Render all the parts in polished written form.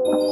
Assalamualaikum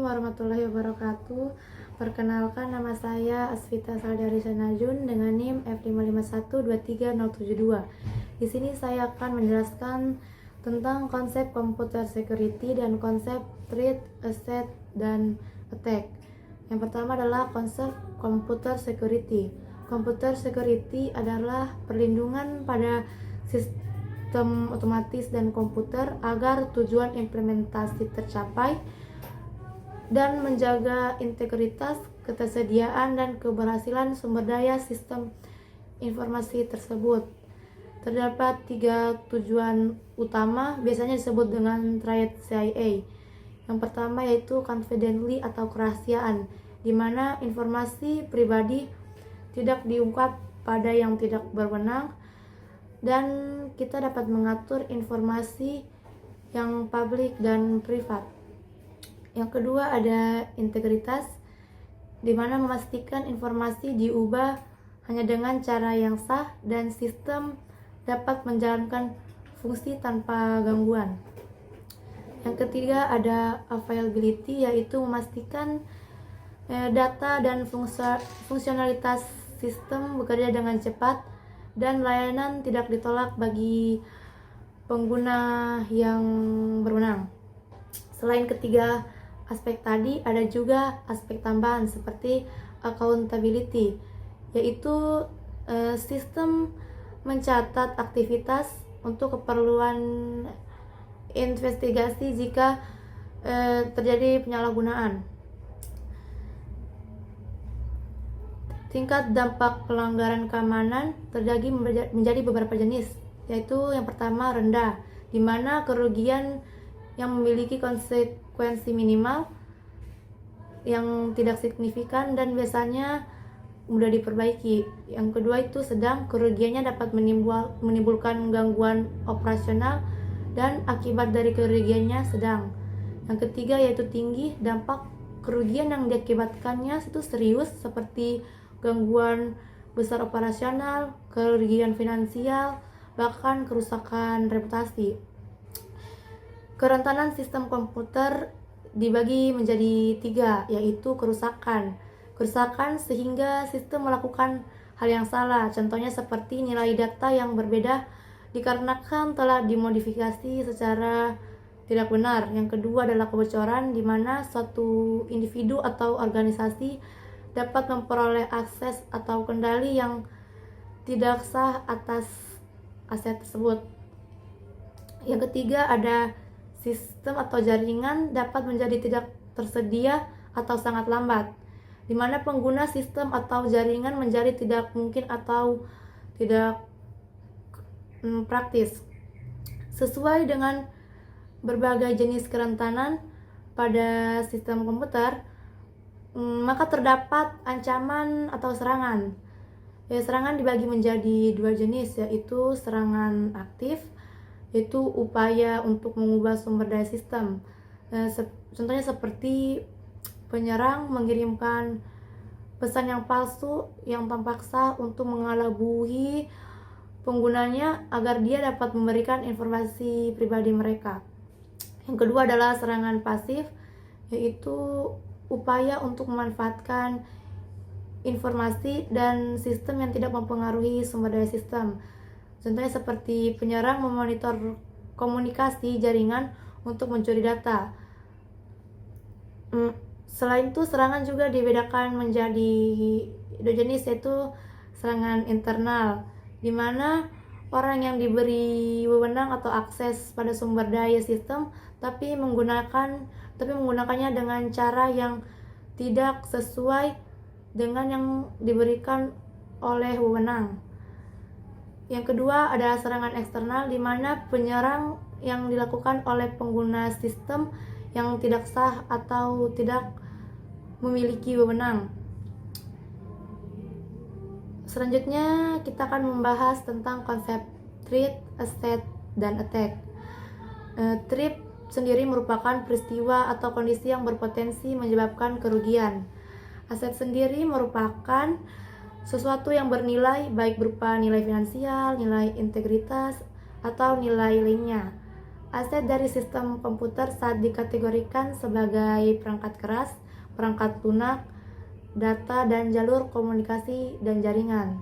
warahmatullahi wabarakatuh. Perkenalkan, nama saya Asvita Saldari Sanajun dengan NIM F551230072. Di sini saya akan menjelaskan tentang konsep computer security dan konsep threat, asset, dan attack. Yang pertama adalah konsep computer security. Computer security adalah perlindungan pada sistem otomatis dan komputer agar tujuan implementasi tercapai dan menjaga integritas, ketersediaan, dan keberhasilan sumber daya sistem informasi tersebut. Terdapat 3 tujuan utama, biasanya disebut dengan triad CIA. Yang pertama yaitu confidentiality atau kerahasiaan, di mana informasi pribadi tidak diungkap pada yang tidak berwenang, dan kita dapat mengatur informasi yang publik dan privat. Yang kedua ada integritas, di mana memastikan informasi diubah hanya dengan cara yang sah dan sistem dapat menjalankan fungsi tanpa gangguan. Yang ketiga ada availability, yaitu memastikan data dan fungsionalitas sistem bekerja dengan cepat dan layanan tidak ditolak bagi pengguna yang berwenang. Selain ketiga aspek tadi, ada juga aspek tambahan seperti accountability, yaitu sistem mencatat aktivitas untuk keperluan investigasi jika terjadi penyalahgunaan. Tingkat dampak pelanggaran keamanan terbagi menjadi beberapa jenis, yaitu yang pertama rendah, di mana kerugian yang memiliki konsekuensi minimal, yang tidak signifikan dan biasanya mudah diperbaiki. Yang kedua itu sedang, kerugiannya dapat menimbulkan gangguan operasional dan akibat dari kerugiannya sedang. Yang ketiga yaitu tinggi, dampak kerugian yang diakibatkannya itu serius seperti gangguan besar operasional, kerugian finansial, bahkan kerusakan reputasi. Kerentanan sistem komputer dibagi menjadi 3, yaitu kerusakan sehingga sistem melakukan hal yang salah, contohnya seperti nilai data yang berbeda dikarenakan telah dimodifikasi secara tidak benar. Yang kedua adalah kebocoran, di mana suatu individu atau organisasi dapat memperoleh akses atau kendali yang tidak sah atas aset tersebut. Yang ketiga ada sistem atau jaringan dapat menjadi tidak tersedia atau sangat lambat, di mana pengguna sistem atau jaringan menjadi tidak mungkin atau tidak praktis. Sesuai dengan berbagai jenis kerentanan pada sistem komputer, maka terdapat ancaman atau serangan. Serangan dibagi menjadi 2 jenis, yaitu serangan aktif, yaitu upaya untuk mengubah sumber daya sistem. Contohnya seperti penyerang mengirimkan pesan yang palsu yang tampak sah untuk mengelabui penggunanya agar dia dapat memberikan informasi pribadi mereka. Yang kedua adalah serangan pasif, yaitu upaya untuk memanfaatkan informasi dan sistem yang tidak mempengaruhi sumber daya sistem. Contohnya seperti penyerang memonitor komunikasi jaringan untuk mencuri data. Selain itu, serangan juga dibedakan menjadi 2 jenis, yaitu serangan internal, di mana orang yang diberi wewenang atau akses pada sumber daya sistem tapi menggunakannya dengan cara yang tidak sesuai dengan yang diberikan oleh wewenang. Yang kedua adalah serangan eksternal, di mana penyerang yang dilakukan oleh pengguna sistem yang tidak sah atau tidak memiliki wewenang. Selanjutnya kita akan membahas tentang konsep threat, asset, dan attack. Trip sendiri merupakan peristiwa atau kondisi yang berpotensi menyebabkan kerugian. Aset sendiri merupakan sesuatu yang bernilai, baik berupa nilai finansial, nilai integritas, atau nilai lainnya. Aset dari sistem komputer saat dikategorikan sebagai perangkat keras, perangkat lunak, data dan jalur komunikasi dan jaringan.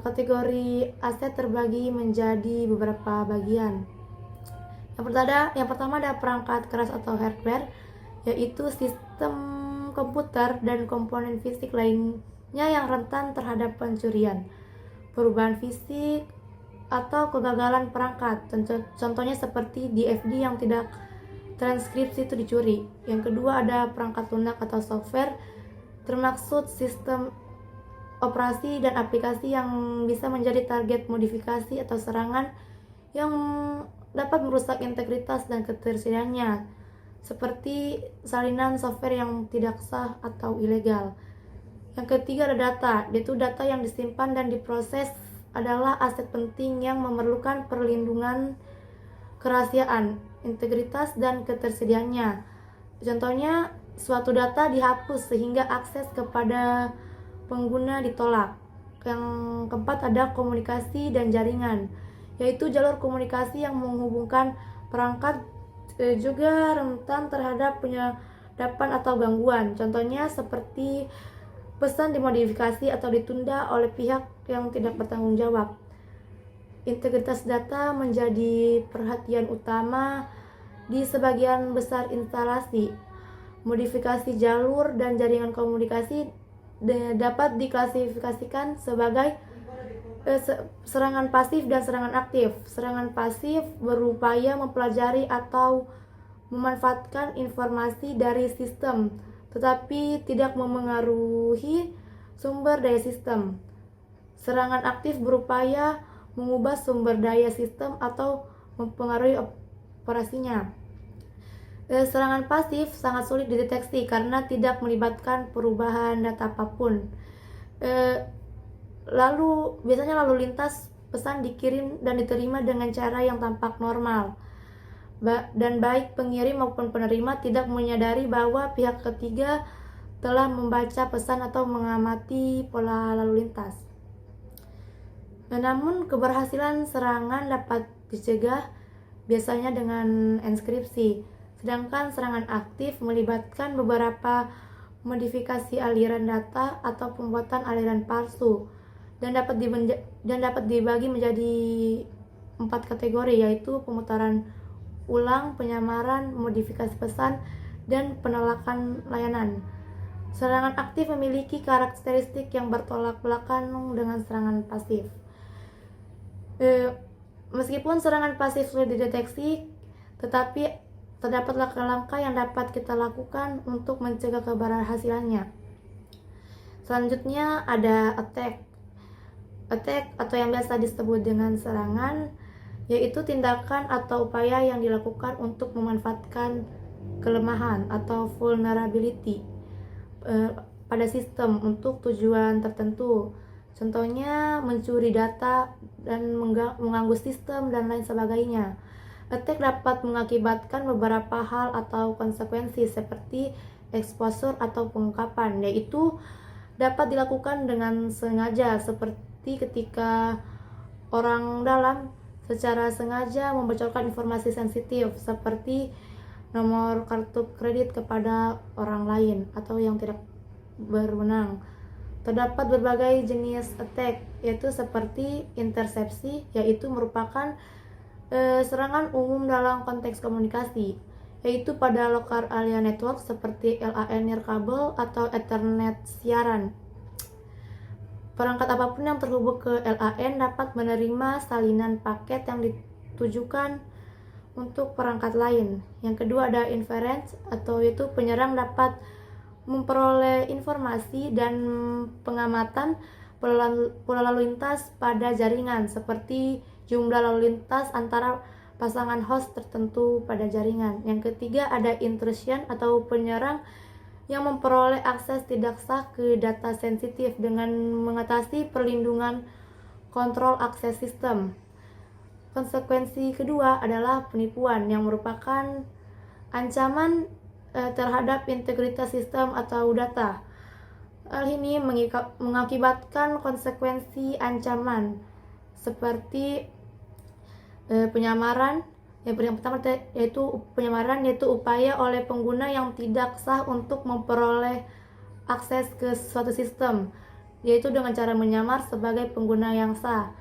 Kategori aset terbagi menjadi beberapa bagian. Yang pertama ada perangkat keras atau hardware, yaitu sistem komputer dan komponen fisik lainnya yang rentan terhadap pencurian, perubahan fisik, atau kegagalan perangkat. Contohnya seperti DFD yang tidak transkripsi itu dicuri. Yang kedua ada perangkat lunak atau software, termaksud sistem operasi dan aplikasi yang bisa menjadi target modifikasi atau serangan yang dapat merusak integritas dan ketersediaannya, seperti salinan software yang tidak sah atau ilegal. Yang ketiga ada data, yaitu data yang disimpan dan diproses adalah aset penting yang memerlukan perlindungan kerahasiaan, integritas, dan ketersediaannya. Contohnya, suatu data dihapus sehingga akses kepada pengguna ditolak. Yang keempat ada komunikasi dan jaringan, yaitu jalur komunikasi yang menghubungkan perangkat juga rentan terhadap penyadapan atau gangguan. Contohnya seperti pesan dimodifikasi atau ditunda oleh pihak yang tidak bertanggung jawab. Integritas data menjadi perhatian utama di sebagian besar instalasi. Modifikasi jalur dan jaringan komunikasi dapat diklasifikasikan sebagai serangan pasif dan serangan aktif. Serangan pasif berupaya mempelajari atau memanfaatkan informasi dari sistem, tetapi tidak memengaruhi sumber daya sistem. Serangan aktif berupaya mengubah sumber daya sistem atau mempengaruhi operasinya. Serangan pasif sangat sulit dideteksi karena tidak melibatkan perubahan data apapun. Biasanya lalu lintas pesan dikirim dan diterima dengan cara yang tampak normal. Dan baik pengirim maupun penerima tidak menyadari bahwa pihak ketiga telah membaca pesan atau mengamati pola lalu lintas. Namun keberhasilan serangan dapat dicegah biasanya dengan enskripsi. Sedangkan serangan aktif melibatkan beberapa modifikasi aliran data atau pembuatan aliran palsu dan dapat dibagi menjadi 4 kategori, yaitu pemutaran ulang, penyamaran, modifikasi pesan, dan penolakan layanan. Serangan aktif memiliki karakteristik yang bertolak belakang dengan serangan pasif. Meskipun serangan pasif sulit dideteksi, tetapi terdapat langkah-langkah yang dapat kita lakukan untuk mencegah keberhasilannya. Selanjutnya ada attack. Attack atau yang biasa disebut dengan serangan, yaitu tindakan atau upaya yang dilakukan untuk memanfaatkan kelemahan atau vulnerability pada sistem untuk tujuan tertentu. Contohnya mencuri data dan mengganggu sistem dan lain sebagainya. Attack dapat mengakibatkan beberapa hal atau konsekuensi seperti exposure atau pengungkapan, yaitu dapat dilakukan dengan sengaja, seperti ketika orang dalam secara sengaja membocorkan informasi sensitif seperti nomor kartu kredit kepada orang lain atau yang tidak berwenang. Terdapat berbagai jenis attack, yaitu seperti intersepsi, yaitu merupakan serangan umum dalam konteks komunikasi, yaitu pada local area network seperti LAN nirkabel atau Ethernet siaran. Perangkat apapun yang terhubung ke LAN dapat menerima salinan paket yang ditujukan untuk perangkat lain. Yang kedua ada inference, atau yaitu penyerang dapat memperoleh informasi dan pengamatan pola lalu lintas pada jaringan, seperti jumlah lalu lintas antara pasangan host tertentu pada jaringan. Yang ketiga ada intrusion, atau penyerang yang memperoleh akses tidak sah ke data sensitif dengan mengatasi perlindungan kontrol akses sistem. Konsekuensi kedua adalah penipuan yang merupakan ancaman terhadap integritas sistem atau data. Hal ini mengakibatkan konsekuensi ancaman seperti penyamaran. Yang pertama yaitu upaya oleh pengguna yang tidak sah untuk memperoleh akses ke suatu sistem, yaitu dengan cara menyamar sebagai pengguna yang sah.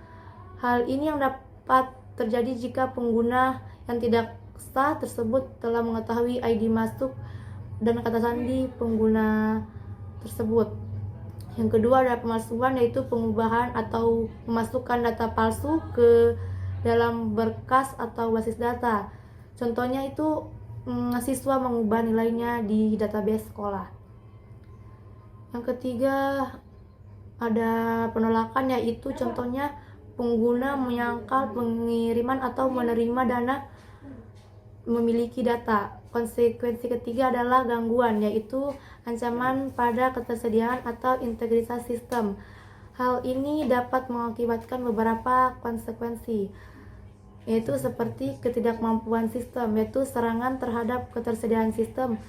Hal ini yang dapat terjadi jika pengguna yang tidak sah tersebut telah mengetahui ID masuk dan kata sandi pengguna tersebut. Yang kedua adalah pemalsuan, yaitu pengubahan atau memasukkan data palsu ke dalam berkas atau basis data. Contohnya itu siswa mengubah nilainya di database sekolah. Yang ketiga ada penolakan, yaitu contohnya pengguna menyangkal pengiriman atau menerima dana memiliki data. Konsekuensi ketiga adalah gangguan, yaitu ancaman pada ketersediaan atau integritas sistem. Hal ini dapat mengakibatkan beberapa konsekuensi, yaitu seperti ketidakmampuan sistem, yaitu serangan terhadap ketersediaan sistem.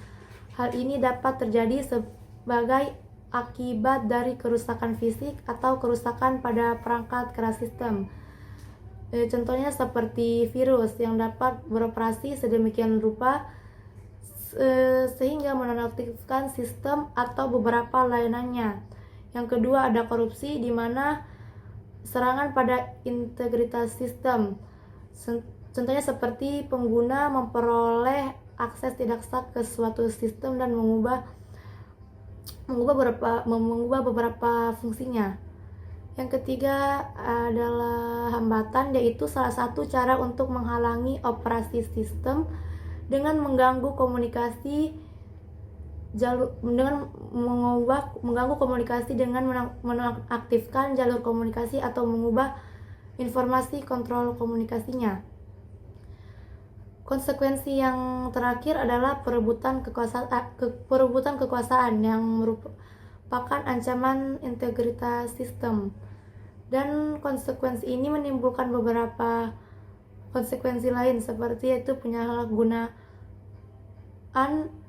Hal ini dapat terjadi sebagai akibat dari kerusakan fisik atau kerusakan pada perangkat keras sistem. Contohnya seperti virus yang dapat beroperasi sedemikian rupa sehingga menonaktifkan sistem atau beberapa layanannya. Yang kedua ada korupsi, di mana serangan pada integritas sistem. Contohnya seperti pengguna memperoleh akses tidak sah ke suatu sistem dan mengubah beberapa fungsinya. Yang ketiga adalah hambatan, yaitu salah satu cara untuk menghalangi operasi sistem dengan mengganggu komunikasi dengan menonaktifkan jalur komunikasi atau mengubah informasi kontrol komunikasinya. Konsekuensi yang terakhir adalah perebutan kekuasaan yang merupakan ancaman integritas sistem. Dan konsekuensi ini menimbulkan beberapa konsekuensi lain, seperti yaitu penyalahgunaan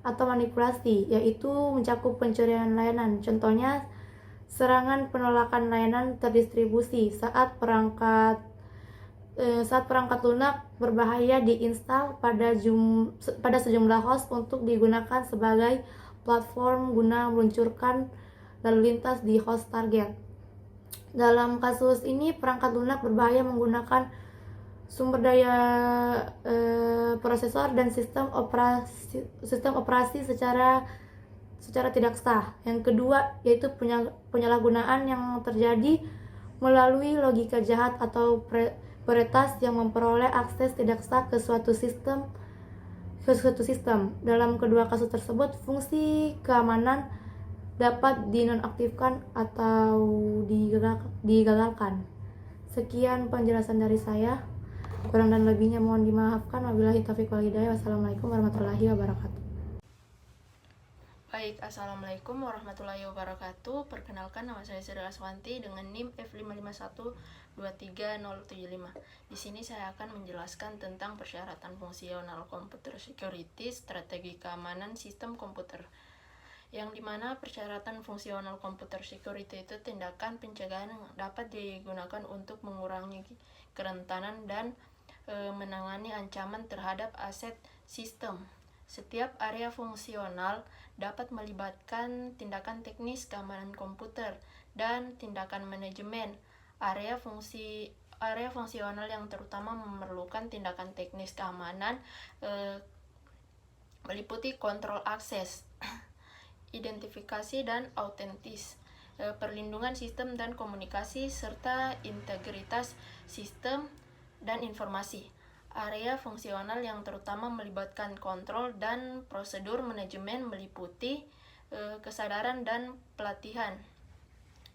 atau manipulasi, yaitu mencakup pencurian layanan. Contohnya serangan penolakan layanan terdistribusi saat perangkat lunak berbahaya diinstal pada sejumlah host untuk digunakan sebagai platform guna meluncurkan lalu lintas di host target. Dalam kasus ini, perangkat lunak berbahaya menggunakan sumber daya prosesor dan sistem operasi secara tidak sah. Yang kedua yaitu penyalahgunaan yang terjadi melalui logika jahat atau peretas yang memperoleh akses tidak sah ke suatu sistem. Dalam kedua kasus tersebut, fungsi keamanan dapat dinonaktifkan atau digagalkan. Sekian penjelasan dari saya. Kurang dan lebihnya mohon dimaafkan. Wabillahi taufiq wal hidayah. Wassalamualaikum warahmatullahi wabarakatuh. Baik, Assalamualaikum warahmatullahi wabarakatuh. Perkenalkan, nama saya Sri Aswanti dengan NIM F55123075. Di sini saya akan menjelaskan tentang persyaratan fungsional komputer security, strategi keamanan sistem komputer. Yang dimana persyaratan fungsional komputer security itu tindakan pencegahan yang dapat digunakan untuk mengurangi kerentanan dan menangani ancaman terhadap aset sistem. Setiap area fungsional dapat melibatkan tindakan teknis keamanan komputer dan tindakan manajemen. Area fungsional yang terutama memerlukan tindakan teknis keamanan meliputi kontrol akses, identifikasi dan autentis, perlindungan sistem dan komunikasi, serta integritas sistem dan informasi. Area fungsional yang terutama melibatkan kontrol dan prosedur manajemen meliputi kesadaran dan pelatihan.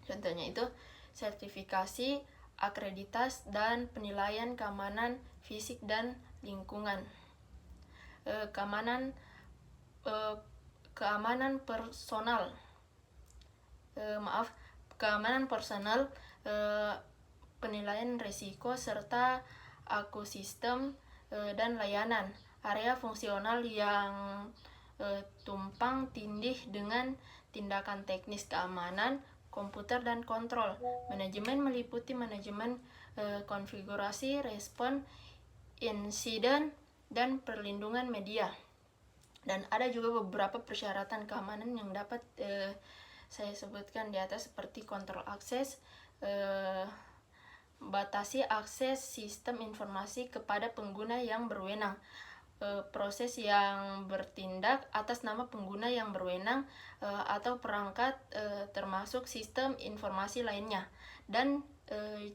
Contohnya itu sertifikasi, akreditas, dan penilaian keamanan fisik dan lingkungan. Keamanan personal. Keamanan personal, penilaian risiko serta ekosistem dan layanan. Area fungsional yang tumpang tindih dengan tindakan teknis keamanan, komputer dan kontrol. Manajemen meliputi manajemen konfigurasi, respon, insiden, dan perlindungan media. Dan ada juga beberapa persyaratan keamanan yang dapat saya sebutkan di atas, seperti kontrol akses, batasi akses sistem informasi kepada pengguna yang berwenang, proses yang bertindak atas nama pengguna yang berwenang atau perangkat termasuk sistem informasi lainnya, dan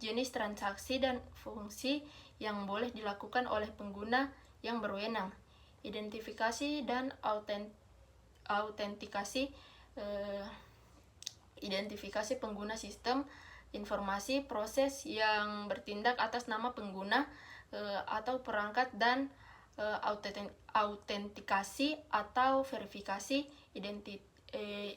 jenis transaksi dan fungsi yang boleh dilakukan oleh pengguna yang berwenang, identifikasi dan autentikasi, identifikasi pengguna sistem informasi, proses yang bertindak atas nama pengguna atau perangkat, dan autentikasi atau verifikasi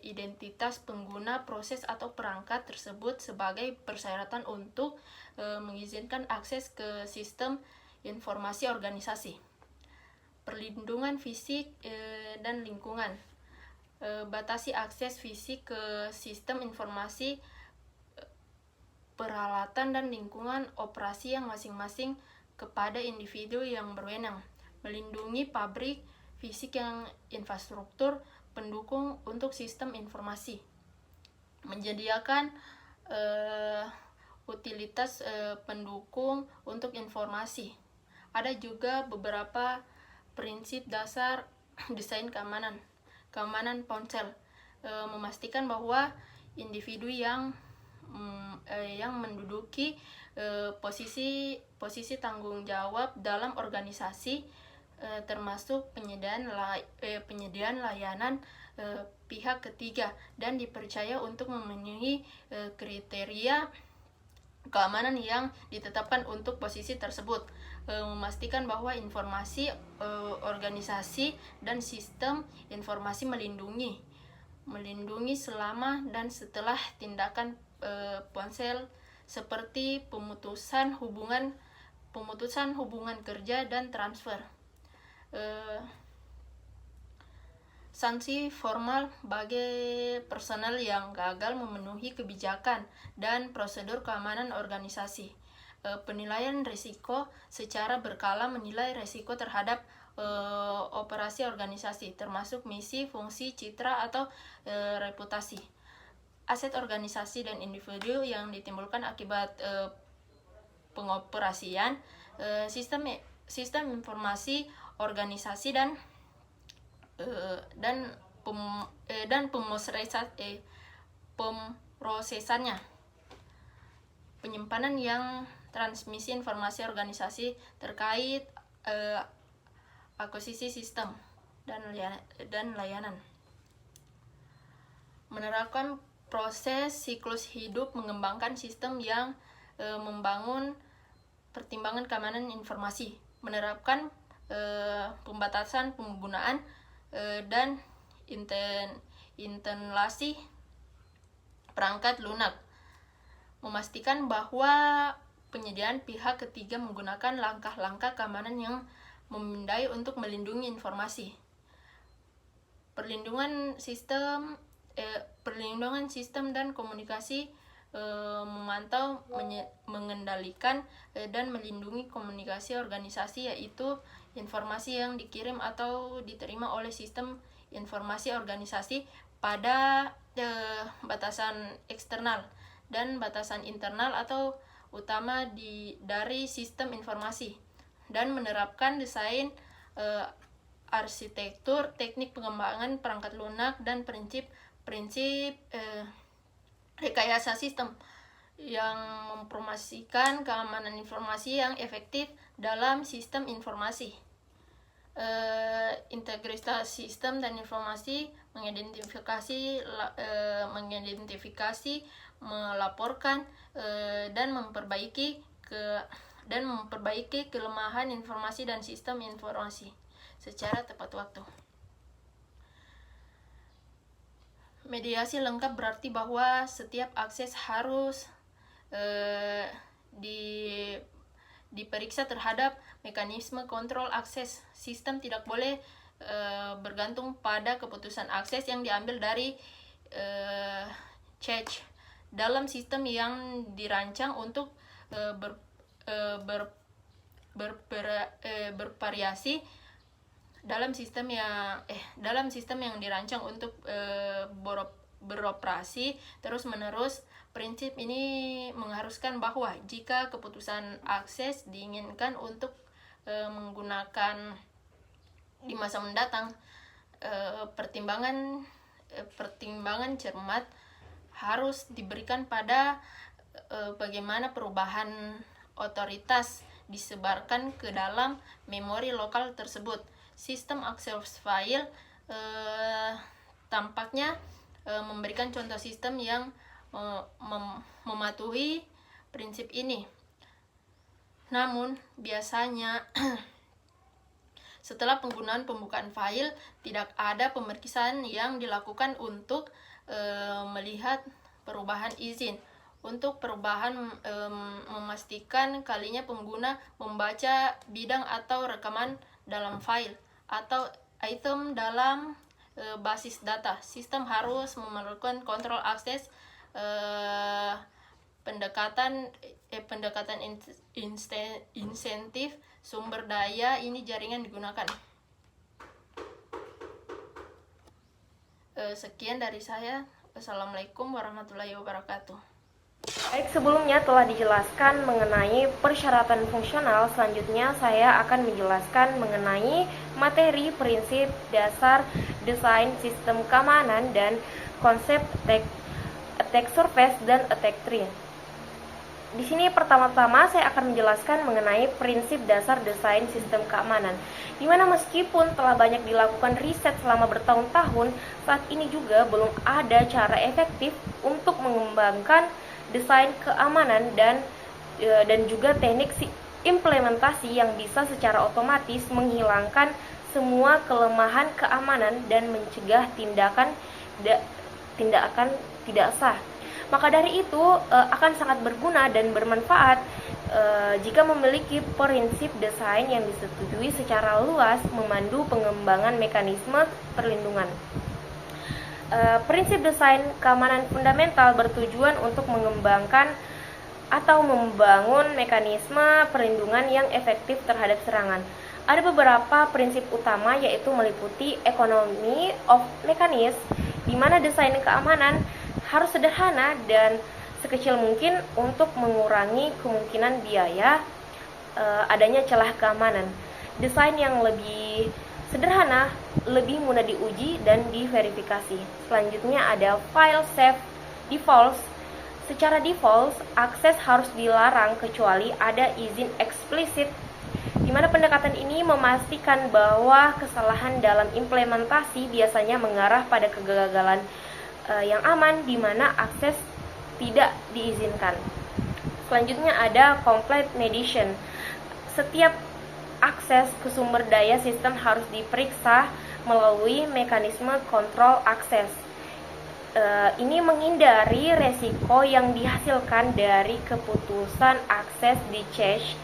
identitas pengguna proses atau perangkat tersebut sebagai persyaratan untuk mengizinkan akses ke sistem informasi organisasi. Perlindungan fisik dan lingkungan. Batasi akses fisik ke sistem informasi, peralatan dan lingkungan operasi yang masing-masing kepada individu yang berwenang. Melindungi pabrik fisik yang infrastruktur pendukung untuk sistem informasi. Menyediakan utilitas pendukung untuk informasi. Ada juga beberapa prinsip dasar desain keamanan ponsel, memastikan bahwa individu yang menduduki posisi tanggung jawab dalam organisasi, termasuk penyediaan layanan pihak ketiga, dan dipercaya untuk memenuhi kriteria keamanan yang ditetapkan untuk posisi tersebut. Memastikan bahwa informasi organisasi dan sistem informasi melindungi selama dan setelah tindakan ponsel, seperti pemutusan hubungan kerja dan transfer. Sanksi formal bagi personel yang gagal memenuhi kebijakan dan prosedur keamanan organisasi. Penilaian risiko secara berkala, menilai risiko terhadap operasi organisasi, termasuk misi, fungsi, citra, atau reputasi, aset organisasi dan individu yang ditimbulkan akibat pengoperasian sistem informasi organisasi dan pemrosesannya, penyimpanan yang transmisi informasi organisasi terkait akuisisi sistem dan layanan. Menerapkan proses siklus hidup, mengembangkan sistem yang membangun pertimbangan keamanan informasi, menerapkan pembatasan penggunaan dan instalasi perangkat lunak, memastikan bahwa penyediaan pihak ketiga menggunakan langkah-langkah keamanan yang memadai untuk melindungi informasi. Perlindungan sistem dan komunikasi, memantau, mengendalikan, dan melindungi komunikasi organisasi, yaitu informasi yang dikirim atau diterima oleh sistem informasi organisasi pada batasan eksternal dan batasan internal atau utama dari sistem informasi, dan menerapkan desain, arsitektur, teknik pengembangan perangkat lunak, dan prinsip rekayasa sistem yang mempromosikan keamanan informasi yang efektif dalam sistem informasi. Integritas sistem dan informasi, mengidentifikasi, melaporkan, dan memperbaiki kelemahan informasi dan sistem informasi secara tepat waktu. Mediasi lengkap berarti bahwa setiap akses harus diperiksa terhadap mekanisme kontrol akses. Sistem tidak boleh bergantung pada keputusan akses yang diambil dari cache dalam sistem yang dirancang untuk bervariasi. Dalam sistem yang dirancang untuk beroperasi terus-menerus. Prinsip ini mengharuskan bahwa jika keputusan akses diinginkan untuk menggunakan di masa mendatang, pertimbangan cermat harus diberikan pada bagaimana perubahan otoritas disebarkan ke dalam memori lokal tersebut. Sistem akses file tampaknya memberikan contoh sistem yang mematuhi prinsip ini. Namun, biasanya setelah penggunaan pembukaan file, tidak ada pemeriksaan yang dilakukan untuk melihat perubahan izin. Untuk perubahan memastikan kalinya pengguna membaca bidang atau rekaman dalam file atau item dalam basis data. Sistem harus memerlukan kontrol akses, pendekatan insentif sumber daya ini jaringan digunakan. Sekian dari saya. Wassalamualaikum warahmatullahi wabarakatuh. Baik, sebelumnya telah dijelaskan mengenai persyaratan fungsional. Selanjutnya saya akan menjelaskan mengenai materi prinsip dasar desain sistem keamanan dan konsep attack surface dan attack tree. Di sini pertama-tama saya akan menjelaskan mengenai prinsip dasar desain sistem keamanan, di mana meskipun telah banyak dilakukan riset selama bertahun-tahun, saat ini juga belum ada cara efektif untuk mengembangkan desain keamanan dan juga teknik implementasi yang bisa secara otomatis menghilangkan semua kelemahan keamanan dan mencegah tindakan tidak sah. Maka dari itu akan sangat berguna dan bermanfaat jika memiliki prinsip desain yang disetujui secara luas memandu pengembangan mekanisme perlindungan. Prinsip desain keamanan fundamental bertujuan untuk mengembangkan atau membangun mekanisme perlindungan yang efektif terhadap serangan. Ada beberapa prinsip utama, yaitu meliputi economy of mechanism, di mana desain keamanan harus sederhana dan sekecil mungkin untuk mengurangi kemungkinan biaya adanya celah keamanan. Desain yang lebih sederhana lebih mudah diuji dan diverifikasi. Selanjutnya ada file safe defaults. Secara default, akses harus dilarang kecuali ada izin eksplisit, di mana pendekatan ini memastikan bahwa kesalahan dalam implementasi biasanya mengarah pada kegagalan yang aman, di mana akses tidak diizinkan. Selanjutnya ada complete mediation. Setiap akses ke sumber daya sistem harus diperiksa melalui mekanisme kontrol akses. Ini menghindari resiko yang dihasilkan dari keputusan akses di cache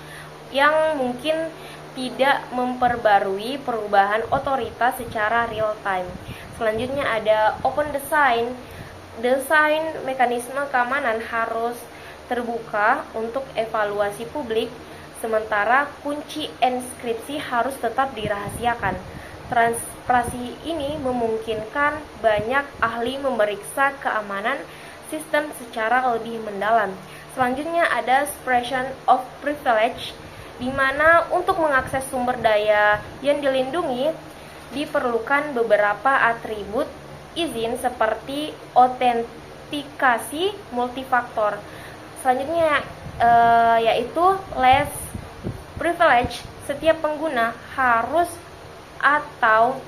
yang mungkin tidak memperbarui perubahan otoritas secara real time. Selanjutnya ada open design. Desain mekanisme keamanan harus terbuka untuk evaluasi publik, sementara kunci enskripsi harus tetap dirahasiakan. Transparansi ini memungkinkan banyak ahli memeriksa keamanan sistem secara lebih mendalam. Selanjutnya ada separation of privilege, di mana untuk mengakses sumber daya yang dilindungi diperlukan beberapa atribut izin seperti autentikasi multifaktor. Selanjutnya yaitu less privilege. Setiap pengguna harus atau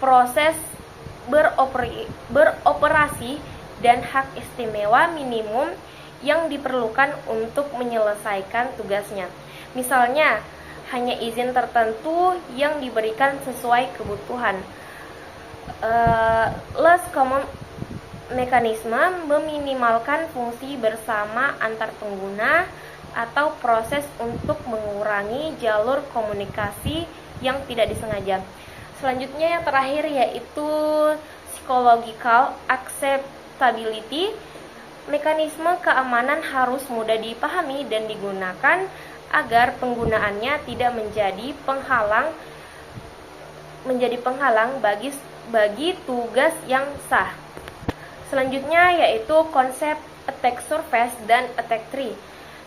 proses beroperasi dan hak istimewa minimum yang diperlukan untuk menyelesaikan tugasnya. Misalnya, hanya izin tertentu yang diberikan sesuai kebutuhan. Less common mekanisme meminimalkan fungsi bersama antar pengguna atau proses untuk mengurangi jalur komunikasi yang tidak disengaja. Selanjutnya yang terakhir yaitu psychological acceptability. Mekanisme keamanan harus mudah dipahami dan digunakan agar penggunaannya tidak menjadi penghalang bagi tugas yang sah. Selanjutnya yaitu konsep attack surface dan attack tree.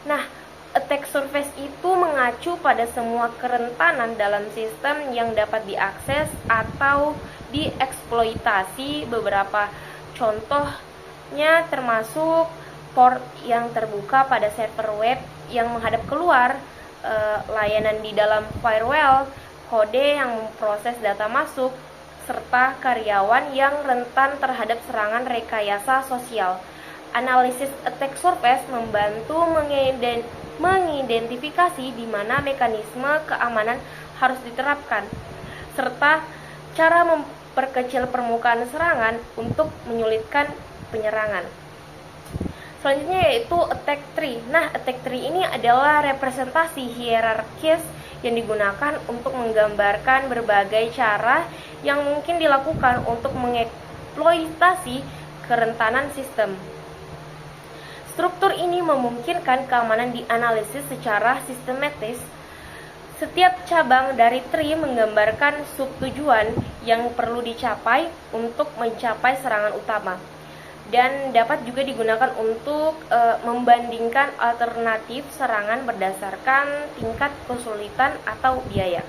Nah, attack surface itu mengacu pada semua kerentanan dalam sistem yang dapat diakses atau dieksploitasi. Beberapa contohnya termasuk port yang terbuka pada server web yang menghadap keluar, layanan di dalam firewall, kode yang memproses data masuk, serta karyawan yang rentan terhadap serangan rekayasa sosial. Analisis attack surface membantu mengidentifikasi di mana mekanisme keamanan harus diterapkan, serta cara memperkecil permukaan serangan untuk menyulitkan penyerangan. Selanjutnya yaitu attack tree. Nah, attack tree ini adalah representasi hierarkis yang digunakan untuk menggambarkan berbagai cara yang mungkin dilakukan untuk mengeksploitasi kerentanan sistem. Struktur ini memungkinkan keamanan dianalisis secara sistematis. Setiap cabang dari tree menggambarkan subtujuan yang perlu dicapai untuk mencapai serangan utama, dan dapat juga digunakan untuk membandingkan alternatif serangan berdasarkan tingkat kesulitan atau biaya.